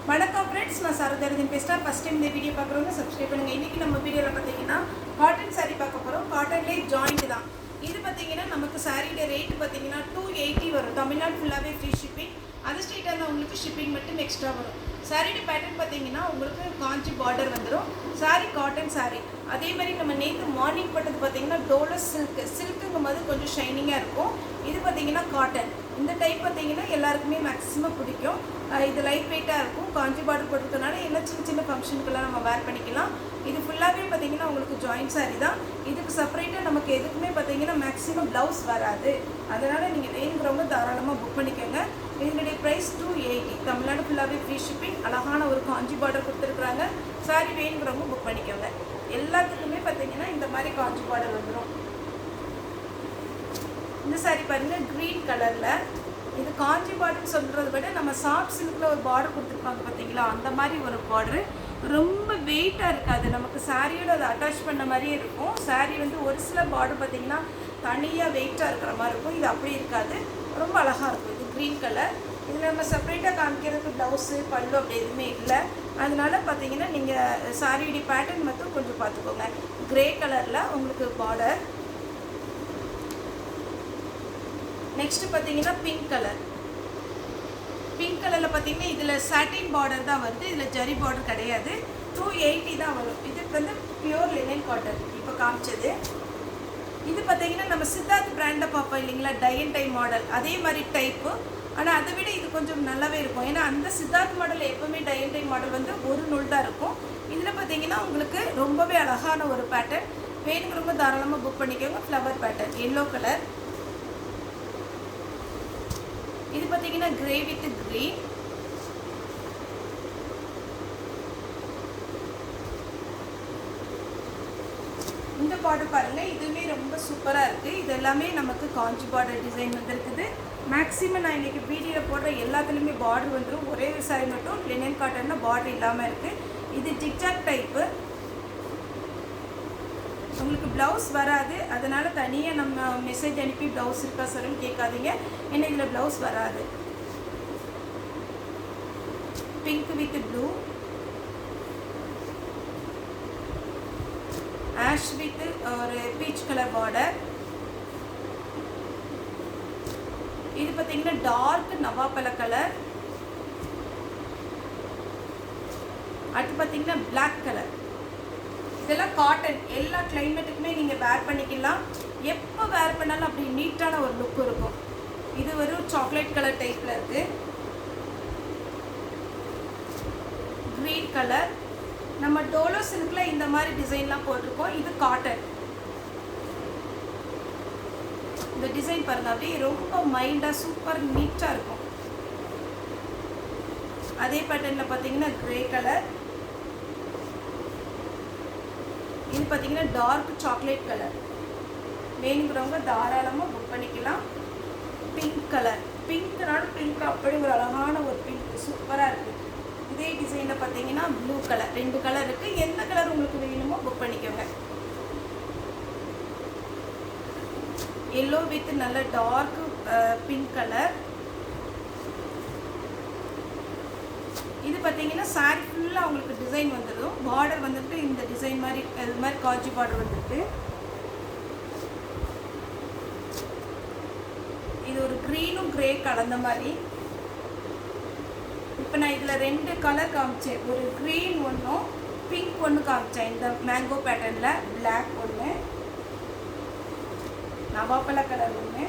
வணக்கம் ஃப்ரெண்ட்ஸ், நான் சரதரதின் பேசுகிறேன். ஃபஸ்ட் டைம் இந்த வீடியோ பார்க்குறவங்க சப்ஸ்கிரைப் பண்ணுங்கள். இன்றைக்கி நம்ம வீடியோவில் பார்த்தீங்கன்னா காட்டன் சாரீ பார்க்க போகிறோம். காட்டன்லேயே ஜாயிண்ட் தான் இது. பார்த்தீங்கன்னா நமக்கு சாரியோட ரேட்டு பார்த்தீங்கன்னா 280 வரும். தமிழ்நாடு ஃபுல்லாகவே ஃப்ரீ ஷிப்பிங். அது ஸ்ட்ரெயிட்டாக இருந்தால் உங்களுக்கு ஷிப்பிங் மட்டும் எக்ஸ்ட்ரா வரும். சாரியோட பேட்டர்ன் பார்த்தீங்கன்னா உங்களுக்கு காஞ்சி பார்டர் வந்துடும். Sorry cotton sari. அதே மாதிரி நம்ம நேற்று மார்னிங் போட்டது பார்த்தீங்கன்னா டோலஸ் சில்க்குங்கும் போது கொஞ்சம் ஷைனிங்காக இருக்கும். இது பார்த்தீங்கன்னா காட்டன். இந்த டைப் பார்த்தீங்கன்னா எல்லாருக்குமே மேக்ஸிமம் பிடிக்கும். இது லைட் வெயிட்டாக இருக்கும். காஞ்சி பார்டர் போட்டுக்கிறதுனால எல்லாம் சின்ன சின்ன ஃபங்க்ஷனுக்கெல்லாம் நம்ம வேர் பண்ணிக்கலாம். இது ஃபுல்லாகவே பார்த்தீங்கன்னா உங்களுக்கு ஜாயிண்ட் சாரீ தான். இதுக்கு செப்பரேட்டாக நமக்கு எதுக்குமே பார்த்தீங்கன்னா மேக்ஸிமம் ப்ளவுஸ் வராது. அதனால் நீங்கள் வேணுங்கிறவங்க தாராளமாக புக் பண்ணிக்கோங்க. இதனுடைய ப்ரைஸ் 280. தமிழ்நாடு ஃபுல்லாகவே ஃப்ரீ ஷிப்பிங். அழகான ஒரு காஞ்சி பார்டர் கொடுத்துருக்குறாங்க. சாரீ வேணுங்கிறவங்க புக் பண்ணிக்கோங்க. எல்லாத்துக்குமே பார்த்தீங்கன்னா இந்த மாதிரி காஞ்சி பார்டர் வந்துடும். இந்த சாரீ பாருங்கள், க்ரீன் கலரில். இது காஞ்சி பார்டர்னு சொல்கிறத விட நம்ம சாஃப்ட் சில்கில் ஒரு பார்டர் கொடுத்துருப்பாங்க பார்த்தீங்களா, அந்த மாதிரி ஒரு பார்டரு. ரொம்ப வெயிட்டாக இருக்காது. நமக்கு சாரியோட அதை அட்டாச் பண்ண மாதிரியே இருக்கும். சாரீ வந்து ஒரு சில பார்டர் பார்த்திங்கன்னா தனியாக வெயிட்டாக இருக்கிற மாதிரி இருக்கும். இது அப்படி இருக்காது. ரொம்ப அழகாக இருக்கும். இது க்ரீன் கலர். இதில் நம்ம செப்பரேட்டாக காமிக்கிறதுக்கு ப்ளவுஸு பல்லு அப்படி எதுவுமே இல்லை. அதனால பார்த்தீங்கன்னா நீங்கள் சாரியுடைய பேட்டர்ன் மட்டும் கொஞ்சம் பார்த்துக்கோங்க. க்ரே கலரில் உங்களுக்கு பார்டர். நெக்ஸ்ட்டு பார்த்தீங்கன்னா பிங்க் கலர். பிங்க் கலரில் பார்த்தீங்கன்னா இதில் சாட்டின் பார்டர் தான் வருது. இதில் ஜரி பார்டர் கிடையாது. 280 தான் வரும். இதுக்கு வந்து பியூர் லினன் காட்டன் இப்போ காமிச்சது. இது பார்த்தீங்கன்னா நம்ம சித்தார்த் பிராண்டை பார்ப்போம் இல்லைங்களா, டை அண்ட் டை மாடல், அதே மாதிரி டைப்பு. ஆனால் அதை விட இது கொஞ்சம் நல்லாவே இருக்கும். ஏன்னா அந்த சித்தார்த் மாடலில் எப்போவுமே டை அண்ட் டை மாடல் வந்து ஒரு நூல் தான் இருக்கும். இதில் பார்த்தீங்கன்னா உங்களுக்கு ரொம்பவே அழகான ஒரு பேட்டர்ன். வேணுங்கிறவங்க தாராளமாக புக் பண்ணிக்கோங்க. Flower pattern, yellow colour. இது பார்த்தீங்கன்னா கிரே வித் கிரீன். இந்த பார்டர் பாருங்கள், இதுவுமே ரொம்ப சூப்பராக இருக்குது. இது எல்லாமே நமக்கு காஞ்சி பார்டர் டிசைன் வந்துருக்குது. மேக்ஸிமம் நான் இன்றைக்கி வீடியோவில் போடுற எல்லாத்துலேயுமே பார்டர் வந்துடும். ஒரே சாரி மட்டும் லினன் காட்டனில் பார்டர் இல்லாமல் இருக்குது. இது ஜிக்ஜாக் டைப்பு. உங்களுக்கு ப்ளவுஸ் வராது. அதனால் தனியாக நம்ம மெசேஜ் அனுப்பி ப்ளவுஸ் இருக்கா சார்னு கேட்காதீங்க. ஏன்னா இதில் ப்ளவுஸ் வராது. Pink with blue, ash with ஒரு பீச் கலர் பார்டர். இது பார்த்தீங்கன்னா டார்க் நவாப்பழ கலர். அடுத்து பார்த்தீங்கன்னா பிளாக் கலர். இதெல்லாம் காட்டன். எல்லா கிளைமேட்டுக்குமே நீங்கள் வேர் பண்ணிக்கலாம். எப்போ வேர் பண்ணாலும் அப்படி நீட்டான ஒரு லுக் இருக்கும். இது ஒரு சாக்லேட் கலர் டைப்பில் இருக்குது. Green colour. நம்ம டோலோ சில்கில் இந்த மாதிரி டிசைன்லாம் போட்டிருக்கோம். இது காட்டன். இந்த டிசைன் பாருங்கள், அப்படியே ரொம்ப மைல்டாக சூப்பர் நீட்டாக இருக்கும். அதே பேட்டர்னில் பார்த்தீங்கன்னா க்ரே கலர். இது பார்த்தீங்கன்னா டார்க் சாக்லேட் கலர். வேணுங்கிறவங்க தாராளமாக புக் பண்ணிக்கலாம். Pink colour. பிங்க்னால பிங்க் அப்படி ஒரு அழகான ஒரு பிங்க் சூப்பராக இருக்குது. இதே டிசைனில் பார்த்தீங்கன்னா ப்ளூ கலர். 2 கலர் இருக்குது. எந்த கலர் உங்களுக்கு வேணுமோ புக் பண்ணிக்கோங்க. எல்லோ வித் நல்ல டார்க் பிங்க் கலர். இது பார்த்தீங்கன்னா சாரி ஃபுல்லாக உங்களுக்கு டிசைன் வந்துடும். பார்டர் வந்துட்டு இந்த டிசைன் மாதிரி இது மாதிரி காஞ்சி பார்டர் வந்துட்டு. இது ஒரு க்ரீனும் க்ரே கலந்த மாதிரி. இப்போ நான் இதில் 2 கலர் காமிச்சேன். ஒரு க்ரீன் ஒன்றும் பிங்க் ஒன்று காமிச்சேன். இந்த மேங்கோ பேட்டர்னில் பிளாக் ஒன்று, நவாப்பழ கலர் ஒன்று,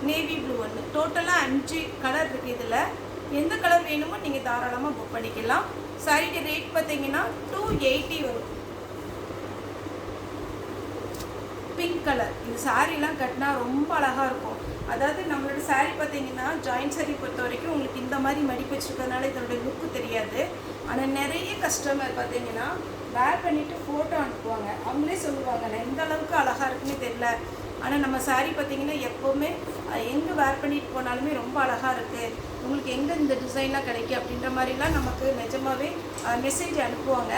நேவி ப்ளூ ஒன்று. டோட்டலாக 5 கலர் இருக்குது. இதில் எந்த கலர் வேணுமோ நீங்கள் தாராளமாக புக் பண்ணிக்கலாம். சாரியோட ரேட் பார்த்தீங்கன்னா 280 வரும். Pink colour. இது சாரீலாம் கட்டினா ரொம்ப அழகாக இருக்கும். அதாவது நம்மளோட சாரீ பார்த்தீங்கன்னா ஜாயிண்ட் சாரீ பொறுத்த வரைக்கும் உங்களுக்கு இந்த மாதிரி மடிப்பு வச்சுருக்கிறதுனால இதோடைய லுக்கு தெரியாது. ஆனால் நிறைய கஸ்டமர் பார்த்தீங்கன்னா வேர் பண்ணிவிட்டு ஃபோட்டோ அனுப்புவாங்க. அவங்களே சொல்லுவாங்க, நான் இந்த அளவுக்கு அழகாக இருக்குன்னு தெரியல, ஆனால் நம்ம சாரீ பார்த்தீங்கன்னா எப்போவுமே எங்கே வேர் பண்ணிட்டு போனாலுமே ரொம்ப அழகாக இருக்குது, உங்களுக்கு எங்கே இந்த டிசைன்லாம் கிடைக்கும் அப்படின்ற மாதிரிலாம் நமக்கு நிஜமாகவே மெசேஜ் அனுப்புவாங்க.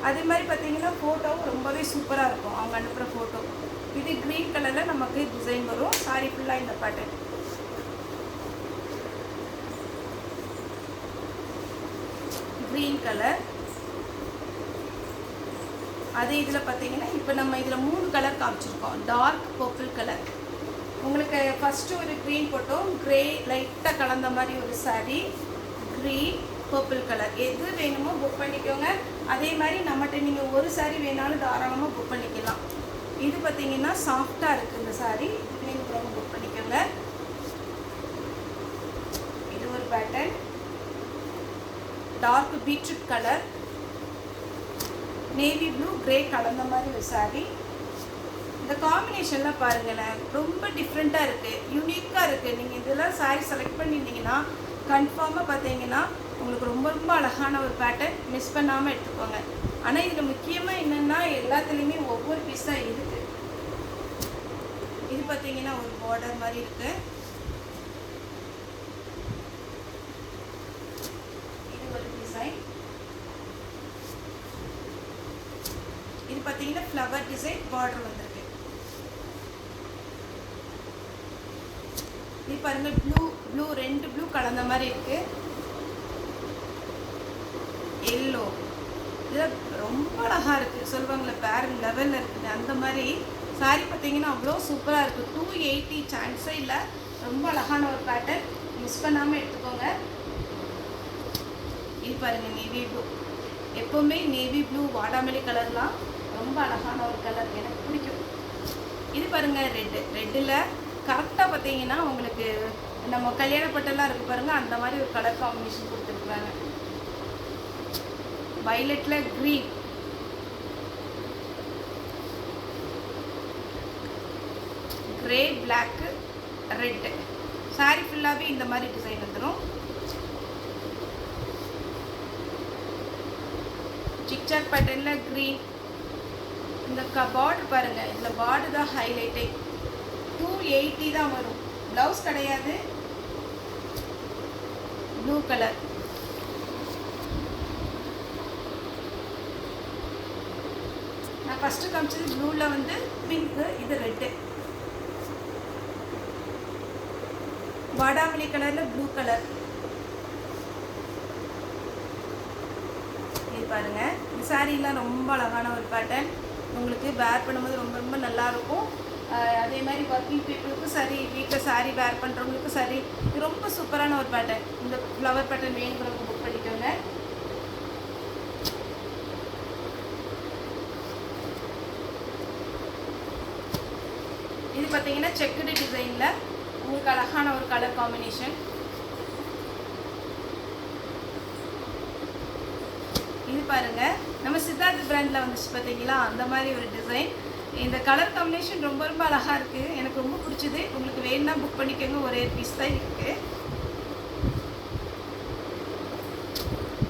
அதே மாதிரி பார்த்தீங்கன்னா ஃபோட்டோவும் ரொம்பவே சூப்பராக இருக்கும் அவங்க அனுப்புகிற ஃபோட்டோ. இது க்ரீன் கலரில் நமக்கு டிசைன் வரும். சாரி ஃபுல்லாக இந்த பேட்டர்ன். Green colour. அதே இதில் பார்த்தீங்கன்னா இப்போ நம்ம இதில் 3 கலர் காமிச்சிருக்கோம். Dark purple colour. உங்களுக்கு ஃபஸ்ட்டு ஒரு க்ரீன் போட்டோம், க்ரே லைட்டாக கலந்த மாதிரி ஒரு saree, க்ரீன் பர்பிள் கலர். எது வேணுமோ புக் பண்ணிக்கோங்க. அதே மாதிரி நம்மகிட்ட நீங்கள் ஒரு saree வேணாலும் தாராளமாக புக் பண்ணிக்கலாம். இது பார்த்தீங்கன்னா சாஃப்டாக இருக்குது இந்த saree, வேணுங்கிறவங்க புக் பண்ணிக்கோங்க. இது ஒரு pattern, dark beetroot colour, navy blue grey கலந்த மாதிரி ஒரு saree. இந்த காம்பினேஷன்லாம் பாருங்களேன், ரொம்ப டிஃப்ரெண்ட்டாக இருக்குது, யூனிக்காக இருக்குது. நீங்கள் இதெல்லாம் saree செலக்ட் பண்ணியிருந்தீங்கன்னா கன்ஃபார்மாக பார்த்தீங்கன்னா உங்களுக்கு ரொம்ப ரொம்ப அழகான ஒரு பேட்டர்ன். மிஸ் பண்ணாமல் எடுத்துக்கோங்க. ஆனால் இதில் முக்கியமாக என்னென்னா எல்லாத்துலேயுமே ஒவ்வொரு பீஸ் தான் இருக்குது. இது பார்த்தீங்கன்னா ஒரு பார்டர் மாதிரி இருக்குது. இது ஒரு டிசைன். இது பார்த்தீங்கன்னா ஃப்ளவர் டிசைன் பார்டர் வந்திருக்கு. இது பாருங்க, ப்ளூ 2 ப்ளூ கலந்த மாதிரி இருக்கு. எல்லோ, இது ரொம்ப அழகா இருக்கு. சொல்லுவாங்களே வேற லெவலில் இருக்குது அந்த மாதிரி சாரி. பார்த்தீங்கன்னா அவ்வளோ சூப்பராக இருக்குது. 280 சான்ஸே இல்லை. ரொம்ப அழகான ஒரு பேட்டர்ன், மிஸ் பண்ணாமல் எடுத்துக்கோங்க. இது பாருங்கள், நேவி ப்ளூ. எப்போவுமே நேவி ப்ளூ வாடாமல்லி கலர்லாம் ரொம்ப அழகான ஒரு கலர், எனக்கு பிடிக்கும். இது பாருங்கள், ரெட்டில் கரெக்டாக பார்த்தீங்கன்னா உங்களுக்கு நம்ம கல்யாணப்பட்டெல்லாம் இருக்குது பாருங்கள், அந்த மாதிரி ஒரு கலர் காம்பினேஷன் கொடுத்துருக்குறாங்க. வயலட்டில் green, grey black red. Sari ஃபுல்லாகவே இந்த மாதிரி டிசைன் வந்துடும். ஜிக்ஜாக் பேட்டர்னில் க்ரீன். இந்த பார்டர் பாருங்கள், இதில் பார்டர் தான் ஹைலைட்டே. 280 தான் வரும். ப்ளவுஸ் கிடையாது. ப்ளூ கலர், நான் ஃபஸ்ட்டு காமிச்சது ப்ளூவில் வந்து பிங்க்கு, இது ரெட்டு. வாடாமல்லி கலரில் ப்ளூ கலர். இது பாருங்கள், இந்த சாரீலாம் ரொம்ப அழகான ஒரு பேட்டர்ன். உங்களுக்கு வேர் பண்ணும்போது ரொம்ப ரொம்ப நல்லாயிருக்கும். அதே மாதிரி ஒர்க்கிங் பீப்புளுக்கும் சரி, வீட்டில் சாரீ வேர் பண்ணுறவங்களுக்கும் சரி, இது ரொம்ப சூப்பரான ஒரு பேட்டர்ன். இந்த ஃப்ளவர் பேட்டர்ன் வேணுங்கிறவங்க புக் பண்ணிக்கோங்க. இது பார்த்தீங்கன்னா செக்குடு டிசைனில் உங்களுக்கு அழகான ஒரு கலர் காம்பினேஷன். இது பாருங்கள், நம்ம சித்தார்த் பிராண்டில் வந்துச்சு பார்த்தீங்களா, அந்த மாதிரி ஒரு டிசைன். இந்த கலர் காம்பினேஷன் ரொம்ப ரொம்ப அழகாக இருக்குது, எனக்கு ரொம்ப பிடிச்சது. உங்களுக்கு வேணும்னா புக் பண்ணிக்கோங்க, ஒரே பீஸ் தான் இருக்குது.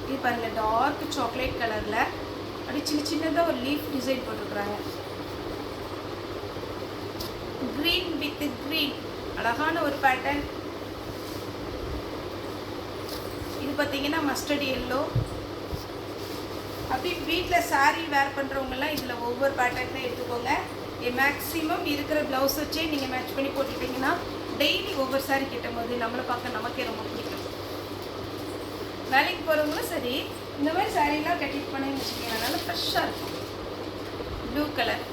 இது பாருங்கள், டார்க் சாக்லேட் கலரில் அப்படி சின்னதாக ஒரு லீஃப் டிசைன் போட்டிருக்குறாங்க. க்ரீன் வித் க்ரீன், அழகான ஒரு பேட்டர்ன். இது பார்த்தீங்கன்னா மஸ்டர்ட் எல்லோ. அப்படி வீட்டில் சாரீ வேர் பண்ணுறவங்கலாம் இதில் ஒவ்வொரு பேட்டர்ன் எடுத்துக்கோங்க. மேக்ஸிமம் இருக்கிற ப்ளவுஸ் வச்சே நீங்கள் மேட்ச் பண்ணி போட்டுட்டிங்கன்னா டெய்லி ஒவ்வொரு சாரீ கிட்டும் போது நம்மளை பார்க்க நமக்கே ரொம்ப பிடிக்கும். வேலைக்கு போகிறவங்களும் சரி, இந்த மாதிரி சாரீலாம் கட்டிட்டு பண்ணி வச்சுக்கோங்க, நல்லா ஃப்ரெஷ்ஷாக இருக்கும். Blue colour.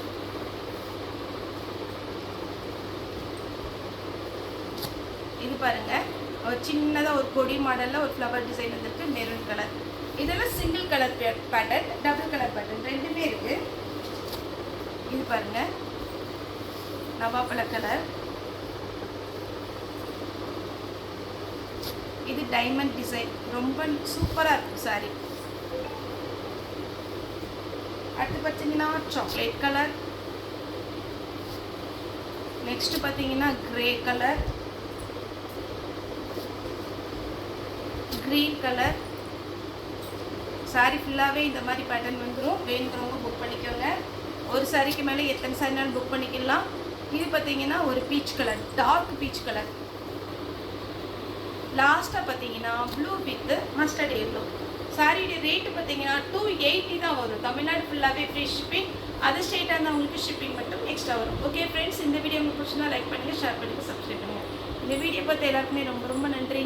இது பாருங்கள், ஒரு சின்னதாக ஒரு கொடி மாடலில் ஒரு ஃப்ளவர் டிசைன் வந்துருக்கு, மெரூன் கலர். இதெல்லாம் single colour pattern, double colour pattern ரெண்டுமே இருக்குது. இது பாருங்கள், நவாப்பழ கலர். இது டைமண்ட் டிசைன், ரொம்ப சூப்பராக இருக்கும் சாரி. அடுத்து பார்த்தீங்கன்னா சாக்லேட் கலர். நெக்ஸ்ட் பார்த்தீங்கன்னா grey colour, green colour. Sari ஃபுல்லாகவே இந்த மாதிரி பேட்டர்ன் வந்துடும். வேணுங்கிறவங்க புக் பண்ணிக்கோங்க. ஒரு சாரிக்கு மேலே எத்தனை சாரினாலும் புக் பண்ணிக்கலாம். இது பார்த்தீங்கன்னா ஒரு peach colour, dark peach colour. லாஸ்ட்டாக பார்த்தீங்கன்னா ப்ளூ வித் மஸ்டர்ட் எல்லோ. சாரியோட ரேட்டு பார்த்தீங்கன்னா 280 தான் வரும். தமிழ்நாடு ஃபுல்லாகவே ஃப்ரீ ஷிப்பிங். அது ஸ்டேட்டாக இருந்தால் உங்களுக்கு ஷிப்பிங் மட்டும் எக்ஸ்ட்ரா வரும். ஓகே ஃப்ரெண்ட்ஸ், இந்த வீடியோ உங்களுக்கு பிடிச்சினா லைக் பண்ணுங்கள், ஷேர் பண்ணுங்கள், சப்ஸ்கிரைப் பண்ணுங்கள். இந்த வீடியோ பார்த்து எல்லாருக்குமே ரொம்ப ரொம்ப நன்றி.